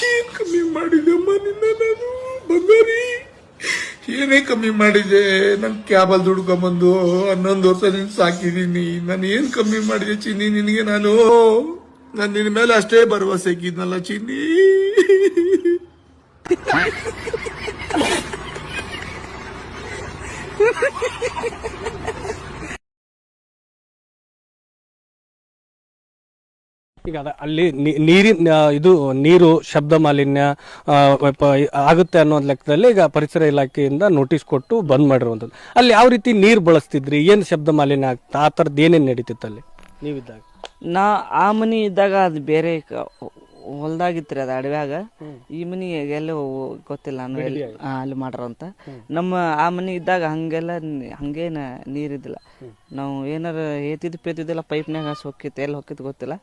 ಏನ್ ಕಮ್ಮಿ ಮಾಡಿದೆಮ್ಮ ನಿನ್ನ ನಾನು ಬಂಗಾರಿ, ಏನೇ ಕಮ್ಮಿ ಮಾಡಿದೆ? ನನ್ ಕ್ಯಾಬಲ್ ದುಡ್ಕೊಂಬಂದು 11 ವರ್ಷ ನಿನ್ ಸಾಕಿದೀನಿ. ನಾನು ಏನ್ ಕಮ್ಮಿ ಮಾಡಿದೆ ಚಿನ್ನಿ ನಿನಗೆ? ನಾನು ನಿನ್ನ ಮೇಲೆ ಅಷ್ಟೇ ಭರವಸೆ ಇದ್ನಲ್ಲ ಚಿನ್ನಿ. ಈಗ ಅಲ್ಲಿ ನೀರಿನ ಇದು ನೀರು ಶಬ್ದ ಮಾಲಿನ್ಯ ಆಗುತ್ತೆ ಅನ್ನೋ ಲೆಕ್ಕದಲ್ಲಿ ಈಗ ಪರಿಸರ ಇಲಾಖೆಯಿಂದ ನೋಟಿಸ್ ಕೊಟ್ಟು ಬಂದ್ ಮಾಡಿರುವಂಥದ್ದು. ಅಲ್ಲಿ ಯಾವ ರೀತಿ ನೀರು ಬಳಸ್ತಿದ್ರಿ, ಏನು ಶಬ್ದ ಮಾಲಿನ್ಯ ಆಗ್ತಾ ಆ ಥರದ್ದು ಏನೇನು ನಡೀತಿತ್ತು ಅಲ್ಲಿ ನೀವಿದ್ದಾಗ? ಆ ಮನಿ ಇದ್ದಾಗ ಅದು ಬೇರೆ ಹೊಲ್ದಾಗಿತ್ರಿ, ಅದು ಅಡವ್ಯಾಗ. ಈ ಮನಿ ಎಲ್ಲೋ ಗೊತ್ತಿಲ್ಲ ನಾನು ಅಲ್ಲಿ ಮಾಡ್ರಂತ. ನಮ್ಮ ಆ ಮನಿ ಇದ್ದಾಗ ಹಂಗೇನ ನೀರಿದ್ದಿಲ್ಲ. ನಾವು ಏನಾರ ಏತಿದ್ ಪೇತಿದ್ದಿಲ್ಲ, ಪೈಪ್ನ್ಯಾಗ ಹೋಗಿತ್ತು, ಎಲ್ಲಿ ಹೋಗಿತ್ತು ಗೊತ್ತಿಲ್ಲ.